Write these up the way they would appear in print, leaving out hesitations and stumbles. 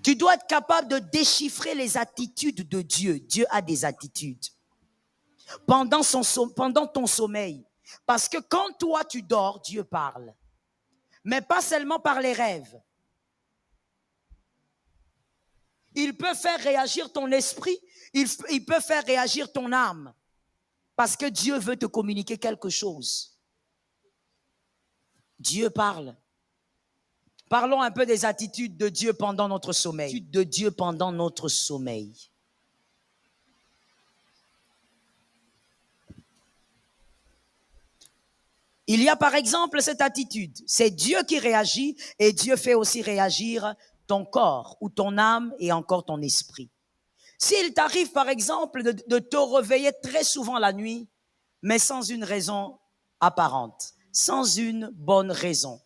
Tu dois être capable de déchiffrer les attitudes de Dieu. Dieu a des attitudes. Pendant ton sommeil. Parce que quand toi tu dors, Dieu parle. Mais pas seulement par les rêves. Il peut faire réagir ton esprit, il peut faire réagir ton âme. Parce que Dieu veut te communiquer quelque chose. Dieu parle. Parlons un peu des attitudes de Dieu pendant notre sommeil. Attitudes de Dieu pendant notre sommeil. Il y a par exemple cette attitude. C'est Dieu qui réagit et Dieu fait aussi réagir ton corps ou ton âme et encore ton esprit. S'il t'arrive par exemple de te réveiller très souvent la nuit, mais sans une raison apparente, sans une bonne raison.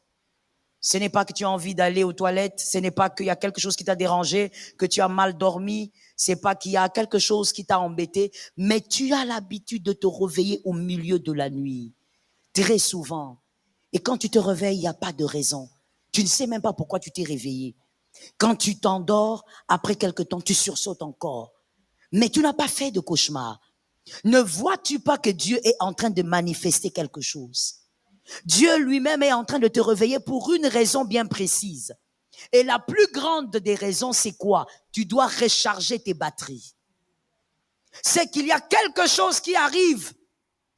Ce n'est pas que tu as envie d'aller aux toilettes, ce n'est pas qu'il y a quelque chose qui t'a dérangé, que tu as mal dormi, c'est pas qu'il y a quelque chose qui t'a embêté, mais tu as l'habitude de te réveiller au milieu de la nuit, très souvent. Et quand tu te réveilles, il n'y a pas de raison. Tu ne sais même pas pourquoi tu t'es réveillé. Quand tu t'endors, après quelque temps, tu sursautes encore. Mais tu n'as pas fait de cauchemar. Ne vois-tu pas que Dieu est en train de manifester quelque chose? Dieu lui-même est en train de te réveiller pour une raison bien précise. Et la plus grande des raisons, c'est quoi? Tu dois recharger tes batteries. C'est qu'il y a quelque chose qui arrive,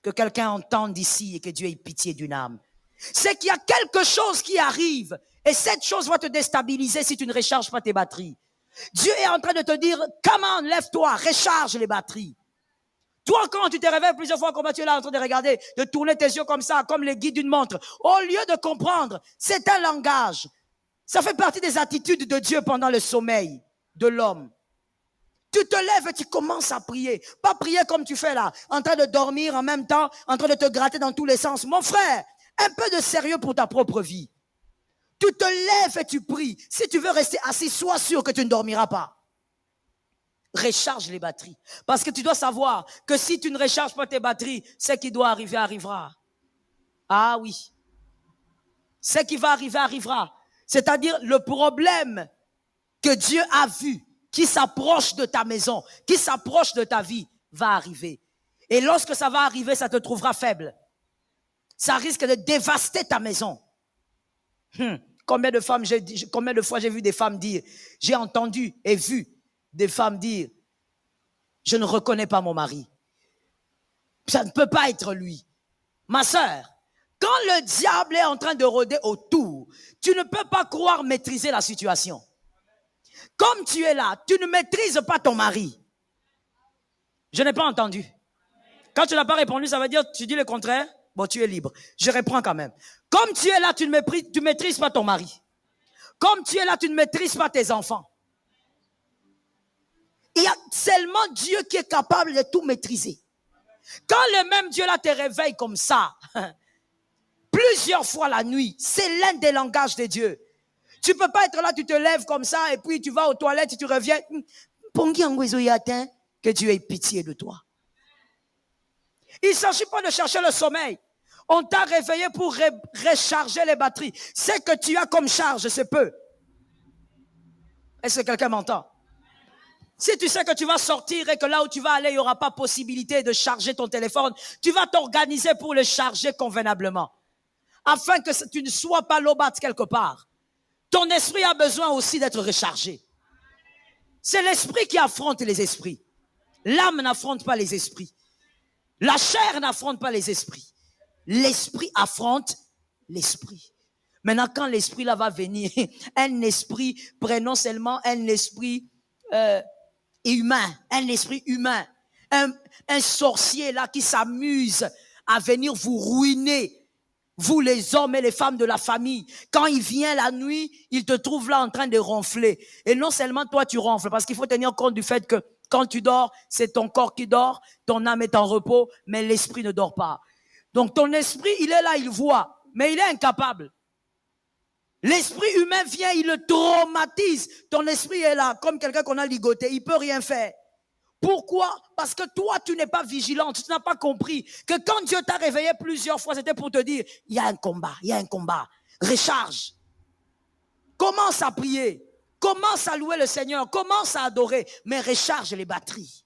que quelqu'un entende ici et que Dieu ait pitié d'une âme. C'est qu'il y a quelque chose qui arrive et cette chose va te déstabiliser si tu ne recharges pas tes batteries. Dieu est en train de te dire, come on, lève-toi, recharge les batteries. Toi, quand tu te réveilles plusieurs fois, comment tu es là en train de regarder, de tourner tes yeux comme ça, comme les guides d'une montre, au lieu de comprendre, c'est un langage. Ça fait partie des attitudes de Dieu pendant le sommeil de l'homme. Tu te lèves et tu commences à prier. Pas prier comme tu fais là, en train de dormir en même temps, en train de te gratter dans tous les sens. Mon frère, un peu de sérieux pour ta propre vie. Tu te lèves et tu pries. Si tu veux rester assis, sois sûr que tu ne dormiras pas. Recharge les batteries. Parce que tu dois savoir que si tu ne recharges pas tes batteries, ce qui doit arriver arrivera. Ah oui. Ce qui va arriver arrivera. C'est-à-dire le problème que Dieu a vu, qui s'approche de ta maison, qui s'approche de ta vie, va arriver. Et lorsque ça va arriver, ça te trouvera faible. Ça risque de dévaster ta maison. Combien de fois j'ai vu des femmes dire, j'ai entendu et vu des femmes dire, je ne reconnais pas mon mari. Ça ne peut pas être lui. Ma sœur, quand le diable est en train de rôder autour, tu ne peux pas croire maîtriser la situation. Comme tu es là, tu ne maîtrises pas ton mari. Je n'ai pas entendu. Quand tu n'as pas répondu, ça veut dire tu dis le contraire. Bon, tu es libre. Je reprends quand même. Comme tu es là, tu ne maîtrises pas ton mari. Comme tu es là, tu ne maîtrises pas tes enfants. Il y a seulement Dieu qui est capable de tout maîtriser. Quand le même Dieu là te réveille comme ça, plusieurs fois la nuit, c'est l'un des langages de Dieu. Tu peux pas être là, tu te lèves comme ça et puis tu vas aux toilettes et tu reviens. Que Dieu ait pitié de toi. Il ne s'agit pas de chercher le sommeil. On t'a réveillé pour recharger les batteries. Ce que tu as comme charge, c'est peu. Est-ce que quelqu'un m'entend? Si tu sais que tu vas sortir et que là où tu vas aller, il n'y aura pas possibilité de charger ton téléphone, tu vas t'organiser pour le charger convenablement. Afin que tu ne sois pas lobat quelque part. Ton esprit a besoin aussi d'être rechargé. C'est l'esprit qui affronte les esprits. L'âme n'affronte pas les esprits. La chair n'affronte pas les esprits. L'esprit affronte l'esprit. Maintenant, quand l'esprit là va venir, un esprit, prenons seulement un esprit humain, un sorcier là qui s'amuse à venir vous ruiner, vous les hommes et les femmes de la famille. Quand il vient la nuit, il te trouve là en train de ronfler. Et non seulement toi tu ronfles, parce qu'il faut tenir compte du fait que quand tu dors, c'est ton corps qui dort, ton âme est en repos, mais l'esprit ne dort pas. Donc ton esprit, il est là, il voit, mais il est incapable. L'esprit humain vient, il le traumatise. Ton esprit est là, comme quelqu'un qu'on a ligoté, il peut rien faire. Pourquoi? Parce que toi, tu n'es pas vigilante, tu n'as pas compris que quand Dieu t'a réveillé plusieurs fois, c'était pour te dire, il y a un combat, recharge. Commence à prier. Commence à louer le Seigneur, commence à adorer, mais recharge les batteries.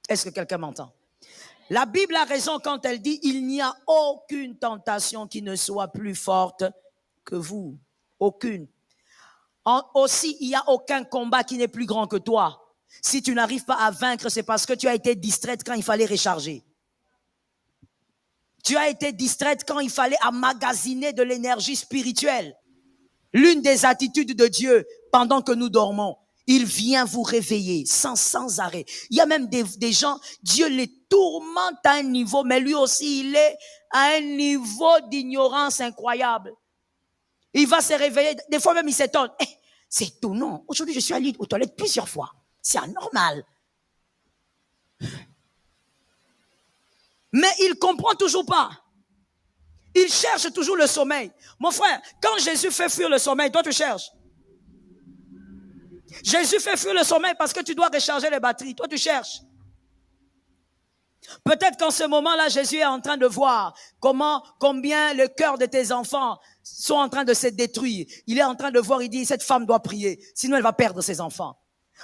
Est-ce que quelqu'un m'entend? La Bible a raison quand elle dit, il n'y a aucune tentation qui ne soit plus forte que vous. Aucune. Aussi, il n'y a aucun combat qui n'est plus grand que toi. Si tu n'arrives pas à vaincre, c'est parce que tu as été distraite quand il fallait recharger. Tu as été distraite quand il fallait emmagasiner de l'énergie spirituelle. L'une des attitudes de Dieu pendant que nous dormons, il vient vous réveiller sans arrêt. Il y a même des gens, Dieu les tourmente à un niveau, mais lui aussi, il est à un niveau d'ignorance incroyable. Il va se réveiller, des fois même il s'étonne. C'est étonnant, aujourd'hui je suis allé aux toilettes plusieurs fois. C'est anormal. Mais il comprend toujours pas. Il cherche toujours le sommeil. Mon frère, quand Jésus fait fuir le sommeil, toi tu cherches. Jésus fait fuir le sommeil parce que tu dois recharger les batteries. Toi tu cherches. Peut-être qu'en ce moment-là, Jésus est en train de voir combien le cœur de tes enfants sont en train de se détruire. Il est en train de voir, il dit, cette femme doit prier, sinon elle va perdre ses enfants.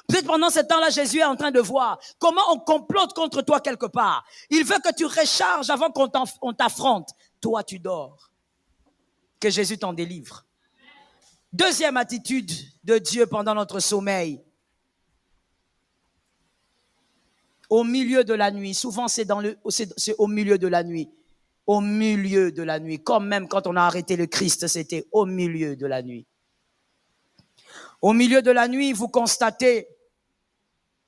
Peut-être pendant ce temps-là, Jésus est en train de voir comment on complote contre toi quelque part. Il veut que tu recharges avant qu'on t'affronte. Toi, tu dors. Que Jésus t'en délivre. Deuxième attitude de Dieu pendant notre sommeil. Au milieu de la nuit. Souvent, c'est au milieu de la nuit. Au milieu de la nuit. Comme même quand on a arrêté le Christ, c'était au milieu de la nuit. Au milieu de la nuit, vous constatez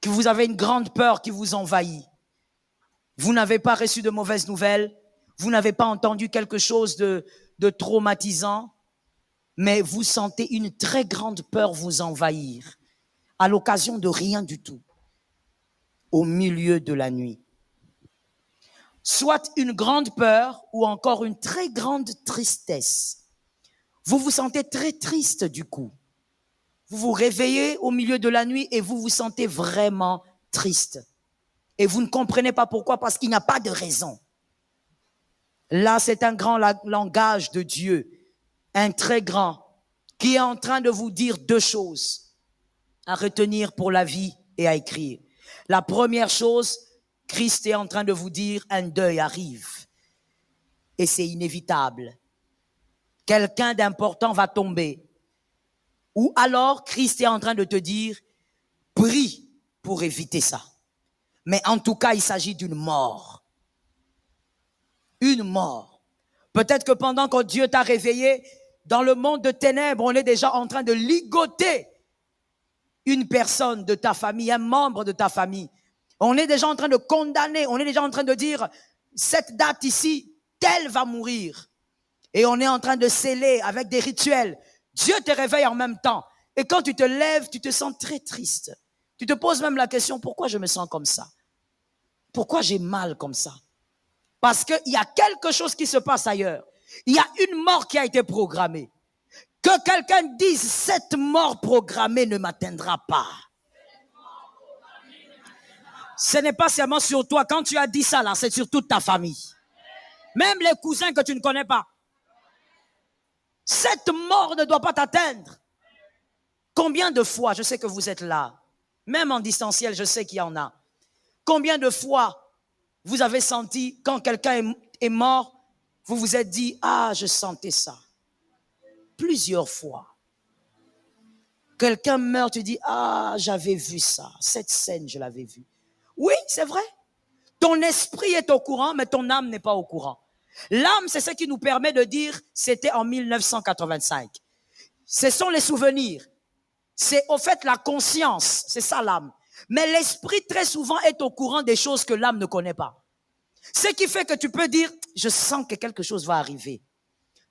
que vous avez une grande peur qui vous envahit. Vous n'avez pas reçu de mauvaises nouvelles. Vous n'avez pas entendu quelque chose de traumatisant. Mais vous sentez une très grande peur vous envahir. À l'occasion de rien du tout. Au milieu de la nuit. Soit une grande peur ou encore une très grande tristesse. Vous vous sentez très triste du coup. Vous vous réveillez au milieu de la nuit et vous vous sentez vraiment triste. Et vous ne comprenez pas pourquoi, parce qu'il n'y a pas de raison. Là, c'est un grand langage de Dieu, un très grand, qui est en train de vous dire deux choses à retenir pour la vie et à écrire. La première chose, Christ est en train de vous dire, un deuil arrive. Et c'est inévitable. Quelqu'un d'important va tomber. Ou alors, Christ est en train de te dire, prie pour éviter ça. Mais en tout cas, il s'agit d'une mort. Une mort. Peut-être que pendant que Dieu t'a réveillé, dans le monde de ténèbres, on est déjà en train de ligoter une personne de ta famille, un membre de ta famille. On est déjà en train de condamner, on est déjà en train de dire, cette date ici, tel va mourir. Et on est en train de sceller avec des rituels. Dieu te réveille en même temps. Et quand tu te lèves, tu te sens très triste. Tu te poses même la question, pourquoi je me sens comme ça? Pourquoi j'ai mal comme ça? Parce qu'il y a quelque chose qui se passe ailleurs. Il y a une mort qui a été programmée. Que quelqu'un dise, cette mort programmée ne m'atteindra pas. Ce n'est pas seulement sur toi. Quand tu as dit ça là, c'est sur toute ta famille. Même les cousins que tu ne connais pas. Cette mort ne doit pas t'atteindre. Combien de fois, je sais que vous êtes là, même en distanciel, je sais qu'il y en a. Combien de fois vous avez senti, quand quelqu'un est mort, vous vous êtes dit, ah, je sentais ça. Plusieurs fois. Quelqu'un meurt, tu dis, ah, j'avais vu ça. Cette scène, je l'avais vue. Oui, c'est vrai. Ton esprit est au courant, mais ton âme n'est pas au courant. L'âme, c'est ce qui nous permet de dire, c'était en 1985. Ce sont les souvenirs. C'est au fait la conscience, c'est ça l'âme. Mais l'esprit très souvent est au courant des choses que l'âme ne connaît pas. Ce qui fait que tu peux dire, je sens que quelque chose va arriver.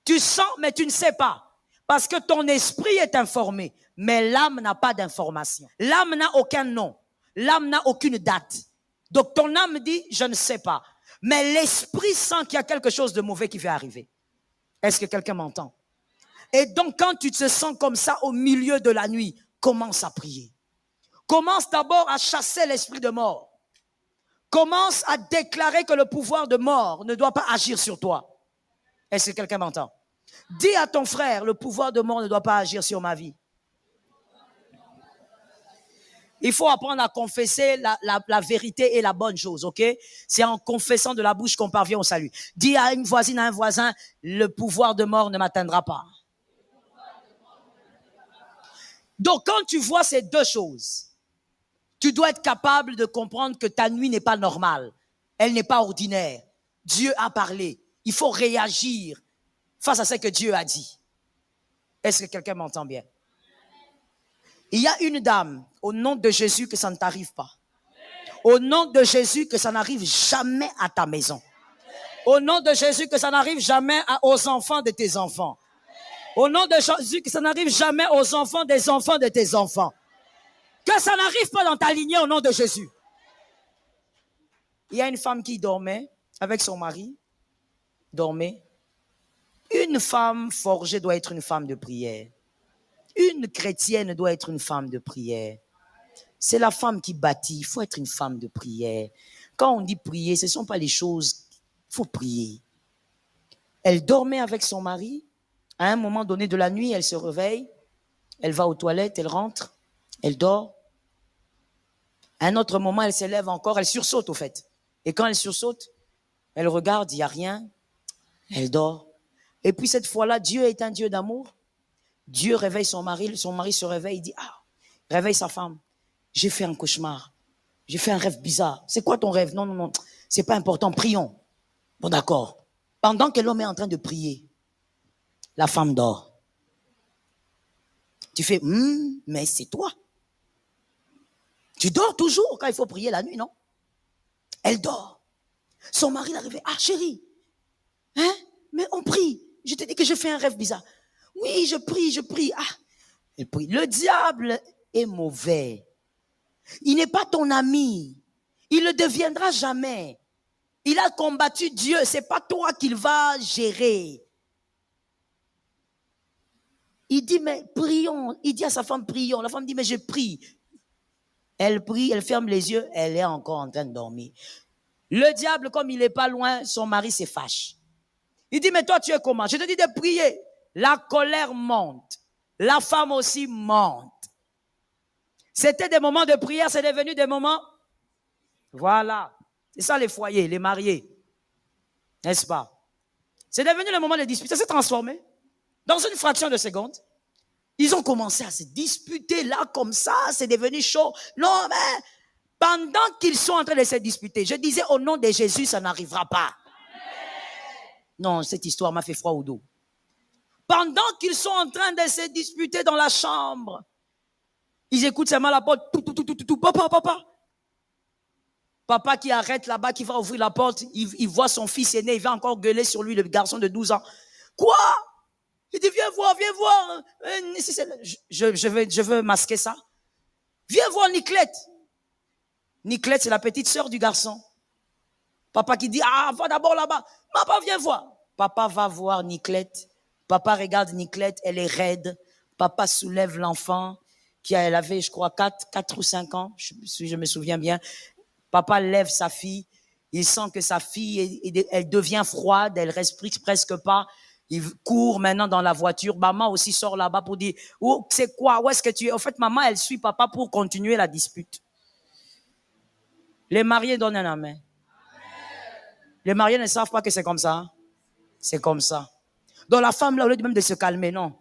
Tu sens, mais tu ne sais pas. Parce que ton esprit est informé, mais l'âme n'a pas d'information. L'âme n'a aucun nom. L'âme n'a aucune date. Donc ton âme dit, je ne sais pas. Mais l'esprit sent qu'il y a quelque chose de mauvais qui va arriver. Est-ce que quelqu'un m'entend? Et donc quand tu te sens comme ça au milieu de la nuit, commence à prier. Commence d'abord à chasser l'esprit de mort. Commence à déclarer que le pouvoir de mort ne doit pas agir sur toi. Est-ce que quelqu'un m'entend? Dis à ton frère, le pouvoir de mort ne doit pas agir sur ma vie. Il faut apprendre à confesser la vérité et la bonne chose, ok? C'est en confessant de la bouche qu'on parvient au salut. Dis à une voisine, à un voisin, le pouvoir de mort ne m'atteindra pas. Donc, quand tu vois ces deux choses, tu dois être capable de comprendre que ta nuit n'est pas normale. Elle n'est pas ordinaire. Dieu a parlé. Il faut réagir face à ce que Dieu a dit. Est-ce que quelqu'un m'entend bien? Il y a une dame, au nom de Jésus, que ça ne t'arrive pas. Au nom de Jésus, que ça n'arrive jamais à ta maison. Au nom de Jésus, que ça n'arrive jamais aux enfants de tes enfants. Au nom de Jésus, que ça n'arrive jamais aux enfants des enfants de tes enfants. Que ça n'arrive pas dans ta lignée au nom de Jésus. Il y a une femme qui dormait avec son mari. Dormait. Une femme forgée doit être une femme de prière. Une chrétienne doit être une femme de prière. C'est la femme qui bâtit. Il faut être une femme de prière. Quand on dit prier, ce ne sont pas les choses. Il faut prier. Elle dormait avec son mari. À un moment donné de la nuit, elle se réveille. Elle va aux toilettes, elle rentre. Elle dort. À un autre moment, elle s'élève encore. Elle sursaute au fait. Et quand elle sursaute, elle regarde, il n'y a rien. Elle dort. Et puis cette fois-là, Dieu est un Dieu d'amour. Dieu réveille son mari se réveille, il dit, réveille sa femme. J'ai fait un cauchemar. J'ai fait un rêve bizarre. C'est quoi ton rêve? Non, c'est pas important, prions. Bon, d'accord. Pendant que l'homme est en train de prier, la femme dort. Tu fais, mais c'est toi. Tu dors toujours quand il faut prier la nuit, non? Elle dort. Son mari est arrivé, chérie, hein? Mais on prie. Je te dis que je fais un rêve bizarre. Oui, je prie. Elle prie. Le diable est mauvais. Il n'est pas ton ami. Il ne deviendra jamais. Il a combattu Dieu. C'est pas toi qu'il va gérer. Il dit, mais prions. Il dit à sa femme, prions. La femme dit, mais je prie. Elle prie, elle ferme les yeux. Elle est encore en train de dormir. Le diable, comme il n'est pas loin, son mari se fâche. Il dit, mais toi, tu es comment? Je te dis de prier. La colère monte. La femme aussi monte. C'était des moments de prière, c'est devenu des moments. Voilà. C'est ça les foyers, les mariés. N'est-ce pas? C'est devenu le moment de dispute. Ça s'est transformé. Dans une fraction de seconde, ils ont commencé à se disputer là comme ça. C'est devenu chaud. Non, mais pendant qu'ils sont en train de se disputer, je disais au nom de Jésus, ça n'arrivera pas. Non, cette histoire m'a fait froid au dos. Pendant qu'ils sont en train de se disputer dans la chambre, ils écoutent seulement la porte. Papa. Papa qui arrête là-bas, qui va ouvrir la porte, il voit son fils aîné, il va encore gueuler sur lui, le garçon de 12 ans. Quoi? Il dit, viens voir. Je veux masquer ça. Viens voir Niclette. Niclette, c'est la petite sœur du garçon. Papa qui dit, va d'abord là-bas. Papa, viens voir. Papa va voir Niclette. Papa regarde Niclette, elle est raide. Papa soulève l'enfant, elle avait, je crois, 4 ou 5 ans, si je me souviens bien. Papa lève sa fille. Il sent que sa fille, elle devient froide, elle respire presque pas. Il court maintenant dans la voiture. Maman aussi sort là-bas pour dire, c'est quoi? Où est-ce que tu es? En fait, maman, elle suit papa pour continuer la dispute. Les mariés donnent un amen. Les mariés ne savent pas que c'est comme ça. C'est comme ça. Donc la femme, là, au lieu même de se calmer, non.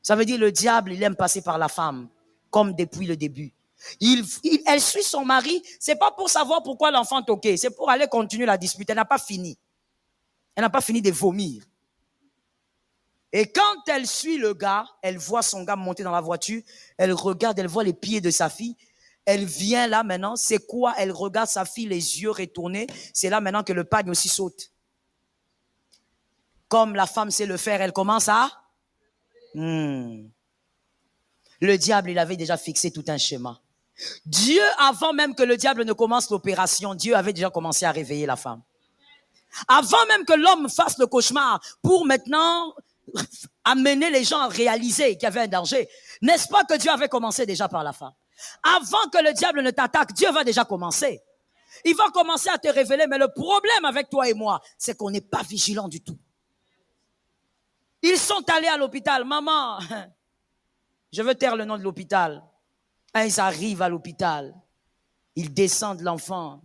Ça veut dire le diable, il aime passer par la femme, comme depuis le début. Elle suit son mari, c'est pas pour savoir pourquoi l'enfant toquait, c'est pour aller continuer la dispute. Elle n'a pas fini. Elle n'a pas fini de vomir. Et quand elle suit le gars, elle voit son gars monter dans la voiture, elle regarde, elle voit les pieds de sa fille. Elle vient là maintenant, c'est quoi? Elle regarde sa fille, les yeux retournés. C'est là maintenant que le pagne aussi saute. Comme la femme sait le faire, elle commence à... Le diable, il avait déjà fixé tout un schéma. Dieu, avant même que le diable ne commence l'opération, Dieu avait déjà commencé à réveiller la femme. Avant même que l'homme fasse le cauchemar, pour maintenant amener les gens à réaliser qu'il y avait un danger, n'est-ce pas que Dieu avait commencé déjà par la femme? Avant que le diable ne t'attaque, Dieu va déjà commencer. Il va commencer à te révéler, mais le problème avec toi et moi, c'est qu'on n'est pas vigilant du tout. Ils sont allés à l'hôpital. Maman, je veux taire le nom de l'hôpital. Quand ils arrivent à l'hôpital, ils descendent l'enfant,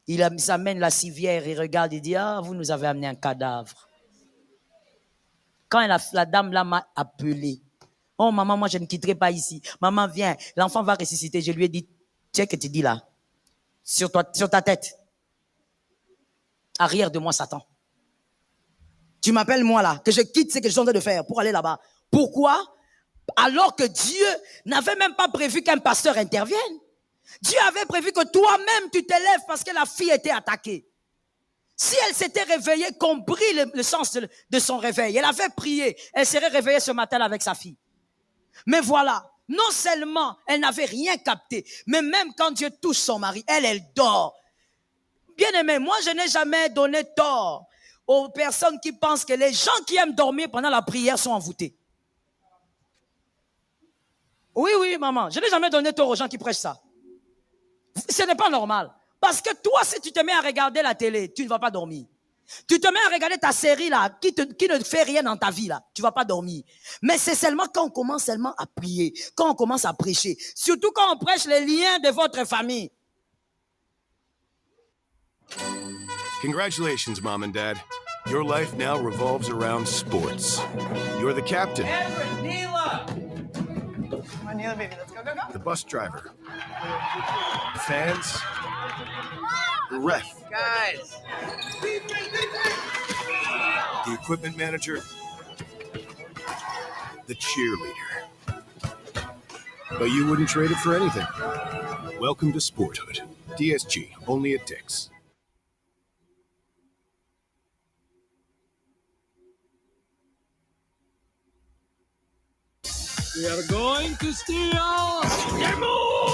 ils amènent la civière, ils regardent, ils disent, ah, vous nous avez amené un cadavre. Quand la dame là m'a appelé, oh maman, moi je ne quitterai pas ici. Maman, viens, l'enfant va ressusciter. Je lui ai dit, tiens, que tu dis là, sur ta tête. Arrière de moi, Satan. Tu m'appelles moi là, que je quitte ce que je suis en train de faire pour aller là-bas. Pourquoi? Alors que Dieu n'avait même pas prévu qu'un pasteur intervienne. Dieu avait prévu que toi-même tu t'élèves parce que la fille était attaquée. Si elle s'était réveillée, compris le sens de son réveil, elle avait prié, elle serait réveillée ce matin avec sa fille. Mais voilà, non seulement elle n'avait rien capté, mais même quand Dieu touche son mari, elle dort. Bien aimé, moi je n'ai jamais donné tort aux personnes qui pensent que les gens qui aiment dormir pendant la prière sont envoûtés. Oui, maman, je n'ai jamais donné tort aux gens qui prêchent ça. Ce n'est pas normal. Parce que toi, si tu te mets à regarder la télé, tu ne vas pas dormir. Tu te mets à regarder ta série là, qui ne fait rien dans ta vie là, tu vas pas dormir. Mais c'est seulement quand on commence seulement à prier, quand on commence à prêcher, surtout quand on prêche les liens de votre famille. Congratulations, Mom and Dad. Your life now revolves around sports. You're the captain. Everett, Neela! Come on, Neela, baby, let's go. The bus driver. The fans. The ref. Guys. The equipment manager. The cheerleader. But you wouldn't trade it for anything. Welcome to Sporthood. DSG, only at Dick's. We are going to steal the moon!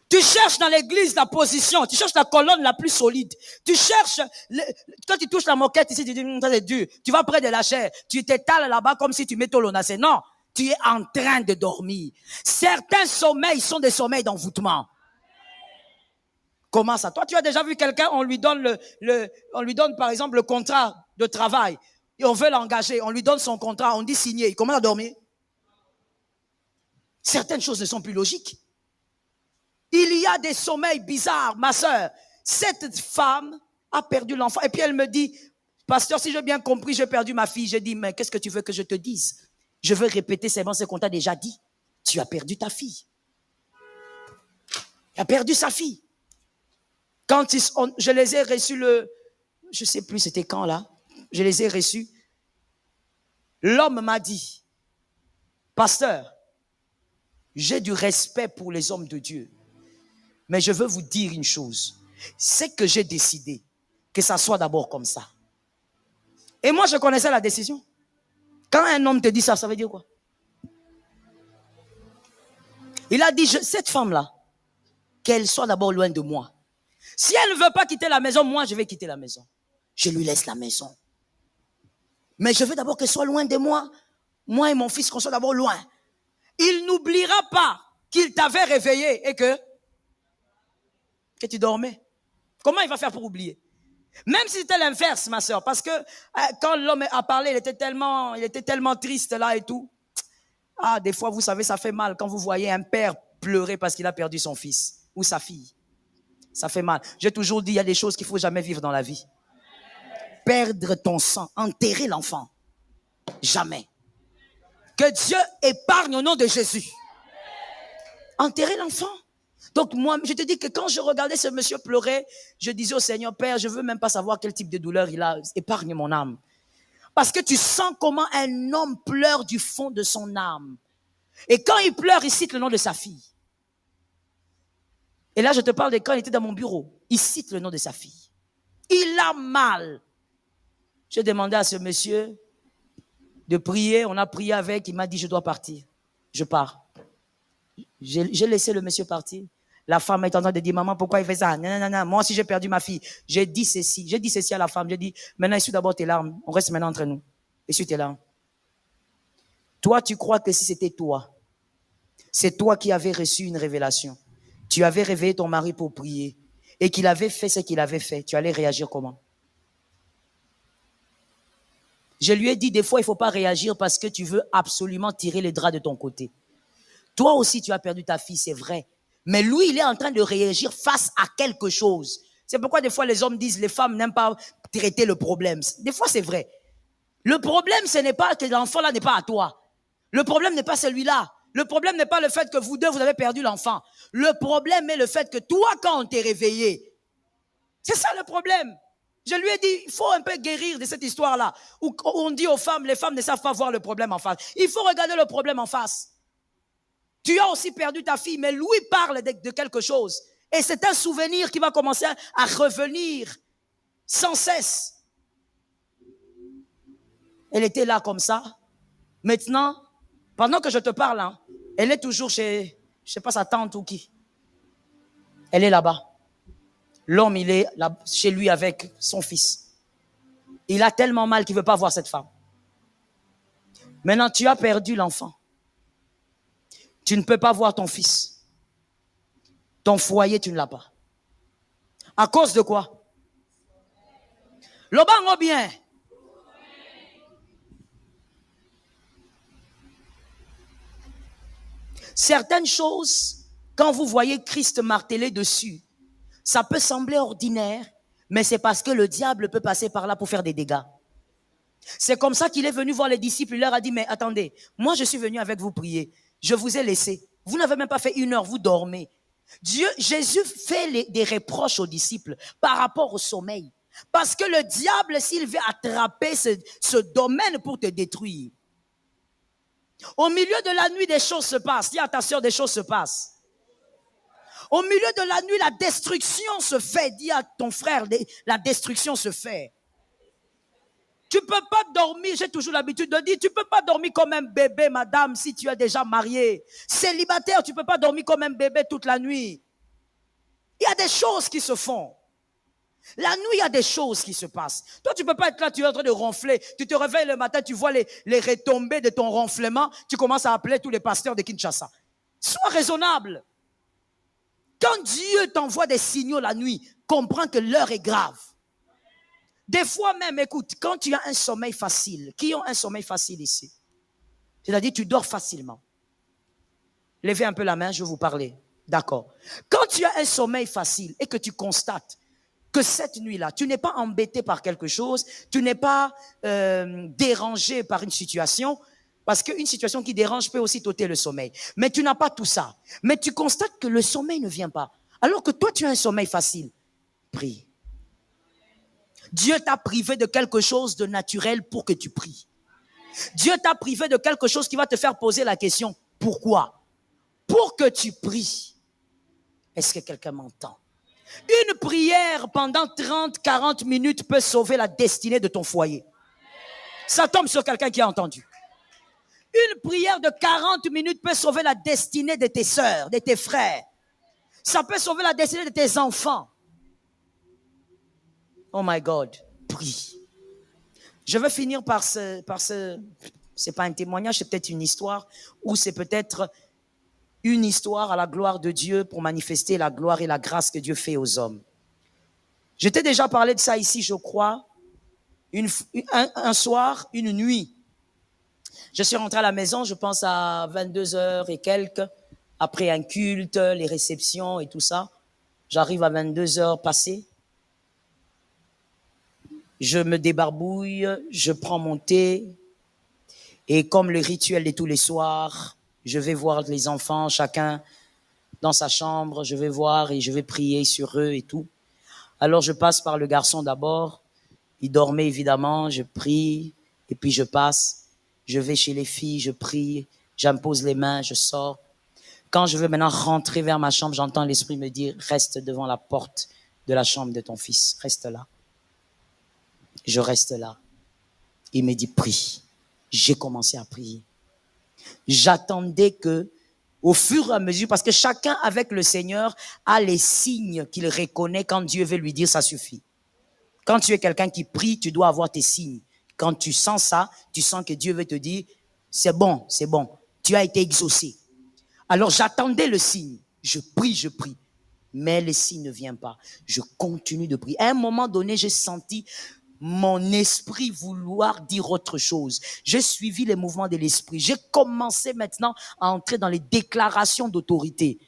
Tu cherches dans l'église la position, tu cherches la colonne la plus solide. Tu cherches, quand tu touches la moquette ici, tu dis, ça c'est dur. Tu vas près de la chair, tu t'étales là-bas comme si tu mets ton lonacé. Non, tu es en train de dormir. Certains sommeils sont des sommeils d'envoûtement. Comment ça? Toi, tu as déjà vu quelqu'un, on lui donne on lui donne par exemple le contrat de travail, et on veut l'engager, on lui donne son contrat, on dit signer, il commence à dormir. Certaines choses ne sont plus logiques. Il y a des sommeils bizarres, ma sœur. Cette femme a perdu l'enfant. Et puis elle me dit, pasteur, si j'ai bien compris, j'ai perdu ma fille. J'ai dit, mais qu'est-ce que tu veux que je te dise? Je veux répéter seulement ce qu'on t'a déjà dit. Tu as perdu ta fille. Tu as perdu sa fille. Quand je les ai reçus je sais plus c'était quand là, je les ai reçus. L'homme m'a dit, pasteur, j'ai du respect pour les hommes de Dieu. Mais je veux vous dire une chose. C'est que j'ai décidé que ça soit d'abord comme ça. Et moi, je connaissais la décision. Quand un homme te dit ça, ça veut dire quoi? Il a dit, cette femme-là, qu'elle soit d'abord loin de moi. Si elle ne veut pas quitter la maison, moi, je vais quitter la maison. Je lui laisse la maison. Mais je veux d'abord qu'elle soit loin de moi. Moi et mon fils, qu'on soit d'abord loin. Il n'oubliera pas qu'il t'avait réveillé et que tu dormais. Comment il va faire pour oublier? Même si c'était l'inverse, ma soeur, parce que quand l'homme a parlé, il était tellement triste là et tout. Ah, des fois, vous savez, ça fait mal quand vous voyez un père pleurer parce qu'il a perdu son fils ou sa fille. Ça fait mal. J'ai toujours dit, il y a des choses qu'il faut jamais vivre dans la vie. Perdre ton sang, enterrer l'enfant. Jamais. Que Dieu épargne au nom de Jésus. Enterrer l'enfant. Donc moi, je te dis que quand je regardais ce monsieur pleurer, je disais au Seigneur, Père, je veux même pas savoir quel type de douleur il a. Épargne mon âme. Parce que tu sens comment un homme pleure du fond de son âme. Et quand il pleure, il cite le nom de sa fille. Et là, je te parle de quand il était dans mon bureau. Il cite le nom de sa fille. Il a mal. J'ai demandé à ce monsieur de prier. On a prié avec. Il m'a dit, je dois partir. Je pars. J'ai laissé le monsieur partir. La femme est en train de dire, maman, pourquoi il fait ça? Non, non, non, moi aussi j'ai perdu ma fille. J'ai dit ceci à la femme. J'ai dit, maintenant essuie d'abord tes larmes. On reste maintenant entre nous. Essuie tes larmes. Toi, tu crois que si c'était toi, c'est toi qui avais reçu une révélation. Tu avais réveillé ton mari pour prier et qu'il avait fait ce qu'il avait fait. Tu allais réagir comment? Je lui ai dit, des fois, il ne faut pas réagir parce que tu veux absolument tirer les draps de ton côté. Toi aussi, tu as perdu ta fille, c'est vrai. Mais lui, il est en train de réagir face à quelque chose. C'est pourquoi des fois, les hommes disent, les femmes n'aiment pas traiter le problème. Des fois, c'est vrai. Le problème, ce n'est pas que l'enfant-là n'est pas à toi. Le problème n'est pas celui-là. Le problème n'est pas le fait que vous deux, vous avez perdu l'enfant. Le problème est le fait que toi, quand on t'est réveillé, c'est ça le problème. Je lui ai dit, il faut un peu guérir de cette histoire-là, où on dit aux femmes, les femmes ne savent pas voir le problème en face. Il faut regarder le problème en face. Tu as aussi perdu ta fille, mais lui parle de quelque chose. Et c'est un souvenir qui va commencer à revenir sans cesse. Elle était là comme ça. Maintenant, pendant que je te parle, hein, elle est toujours chez, je ne sais pas, sa tante ou qui. Elle est là-bas. L'homme, il est là, chez lui avec son fils. Il a tellement mal qu'il ne veut pas voir cette femme. Maintenant, tu as perdu l'enfant. Tu ne peux pas voir ton fils. Ton foyer, tu ne l'as pas. À cause de quoi? Le bango bien. Certaines choses, quand vous voyez Christ martelé dessus, ça peut sembler ordinaire, mais c'est parce que le diable peut passer par là pour faire des dégâts. C'est comme ça qu'il est venu voir les disciples. Il leur a dit, mais attendez, moi je suis venu avec vous prier. Je vous ai laissé. Vous n'avez même pas fait 1 heure, vous dormez. Jésus fait des reproches aux disciples par rapport au sommeil. Parce que le diable, s'il veut attraper ce domaine pour te détruire, au milieu de la nuit, des choses se passent. Dis à ta soeur, des choses se passent. Au milieu de la nuit, la destruction se fait. Dis à ton frère, la destruction se fait. Tu ne peux pas dormir, j'ai toujours l'habitude de dire, tu ne peux pas dormir comme un bébé, madame, si tu es déjà mariée. Célibataire, tu ne peux pas dormir comme un bébé toute la nuit. Il y a des choses qui se font. La nuit, il y a des choses qui se passent. Toi, tu ne peux pas être là, tu es en train de ronfler. Tu te réveilles le matin, tu vois les retombées de ton ronflement. Tu commences à appeler tous les pasteurs de Kinshasa. Sois raisonnable. Quand Dieu t'envoie des signaux la nuit, comprends que l'heure est grave. Des fois même, écoute, quand tu as un sommeil facile, qui ont un sommeil facile ici? C'est-à-dire, tu dors facilement. Levez un peu la main, je vais vous parler. D'accord. Quand tu as un sommeil facile et que tu constates que cette nuit-là, tu n'es pas embêté par quelque chose, tu n'es pas dérangé par une situation, parce qu'une situation qui dérange peut aussi t'ôter le sommeil. Mais tu n'as pas tout ça. Mais tu constates que le sommeil ne vient pas. Alors que toi, tu as un sommeil facile. Prie. Dieu t'a privé de quelque chose de naturel pour que tu pries. Dieu t'a privé de quelque chose qui va te faire poser la question, pourquoi? Pour que tu pries. Est-ce que quelqu'un m'entend? Une prière pendant 30-40 minutes peut sauver la destinée de ton foyer. Ça tombe sur quelqu'un qui a entendu. Une prière de 40 minutes peut sauver la destinée de tes sœurs, de tes frères. Ça peut sauver la destinée de tes enfants. Oh my God, prie. Je veux finir par c'est pas un témoignage, c'est peut-être une histoire, ou c'est peut-être une histoire à la gloire de Dieu pour manifester la gloire et la grâce que Dieu fait aux hommes. Je t'ai déjà parlé de ça ici, je crois, un soir, une nuit. Je suis rentré à la maison, je pense à 22h et quelques, après un culte, les réceptions et tout ça. J'arrive à 22h passées. Je me débarbouille, je prends mon thé et comme le rituel de tous les soirs, je vais voir les enfants, chacun dans sa chambre, je vais voir et je vais prier sur eux et tout. Alors je passe par le garçon d'abord, il dormait évidemment, je prie et puis je passe, je vais chez les filles, je prie, j'impose les mains, je sors. Quand je veux maintenant rentrer vers ma chambre, j'entends l'esprit me dire, reste devant la porte de la chambre de ton fils, reste là. Je reste là. Il me dit, prie. J'ai commencé à prier. J'attendais que Au fur et à mesure, parce que chacun avec le Seigneur a les signes qu'il reconnaît quand Dieu veut lui dire ça suffit. Quand tu es quelqu'un qui prie, tu dois avoir tes signes. Quand tu sens ça, tu sens que Dieu veut te dire, c'est bon, tu as été exaucé. Alors j'attendais le signe, je prie, mais le signe ne vient pas. Je continue de prier. À un moment donné, j'ai senti mon esprit vouloir dire autre chose. J'ai suivi les mouvements de l'esprit. J'ai commencé maintenant à entrer dans les déclarations d'autorité.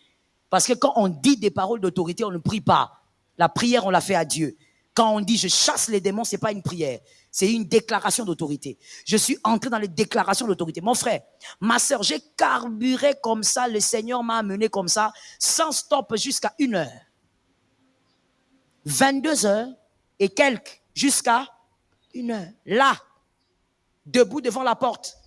Parce que quand on dit des paroles d'autorité, on ne prie pas. La prière, on la fait à Dieu. Quand on dit je chasse les démons, c'est pas une prière. C'est une déclaration d'autorité. Je suis entré dans les déclarations d'autorité. Mon frère, ma sœur, j'ai carburé comme ça. Le Seigneur m'a amené comme ça, sans stop jusqu'à 1h. 22h et quelques. Jusqu'à 1h. Là, debout devant la porte.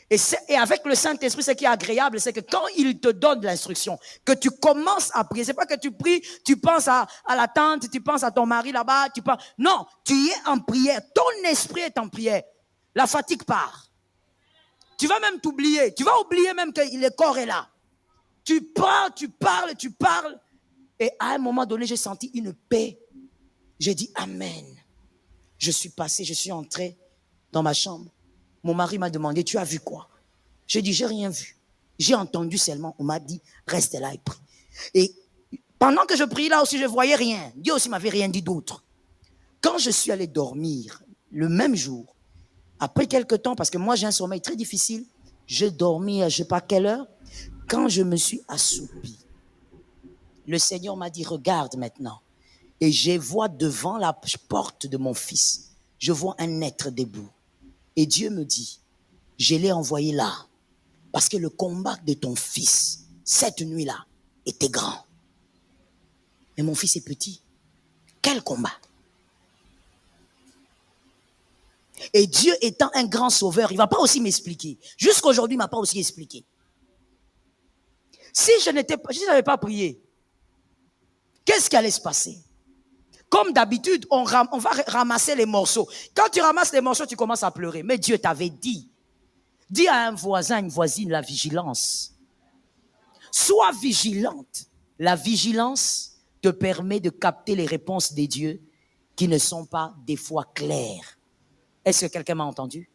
Et avec le Saint-Esprit, ce qui est agréable, c'est que quand il te donne l'instruction, que tu commences à prier, c'est pas que tu pries, tu penses à la tante, tu penses à ton mari là-bas, non, tu es en prière, ton esprit est en prière. La fatigue part. Tu vas même t'oublier, tu vas oublier même que le corps est là. Tu parles. Et à un moment donné, j'ai senti une paix. J'ai dit Amen. Je suis entré dans ma chambre. Mon mari m'a demandé, tu as vu quoi? J'ai dit, j'ai rien vu. J'ai entendu seulement, on m'a dit, reste là et prie. Et pendant que je priais là aussi, je ne voyais rien. Dieu aussi m'avait rien dit d'autre. Quand je suis allé dormir, le même jour, après quelques temps, parce que moi j'ai un sommeil très difficile, je dormis à je ne sais pas quelle heure. Quand je me suis assoupi, le Seigneur m'a dit, regarde maintenant. Et je vois devant la porte de mon fils, je vois un être debout. Et Dieu me dit, je l'ai envoyé là, parce que le combat de ton fils, cette nuit-là, était grand. Mais mon fils est petit. Quel combat? Et Dieu étant un grand sauveur, il ne va pas aussi m'expliquer. Jusqu'aujourd'hui, il ne m'a pas aussi expliqué. Si je n'avais pas prié, qu'est-ce qui allait se passer? Comme d'habitude, on va ramasser les morceaux. Quand tu ramasses les morceaux, tu commences à pleurer. Mais Dieu t'avait dit. Dis à un voisin, une voisine, la vigilance. Sois vigilante. La vigilance te permet de capter les réponses des dieux qui ne sont pas des fois claires. Est-ce que quelqu'un m'a entendu?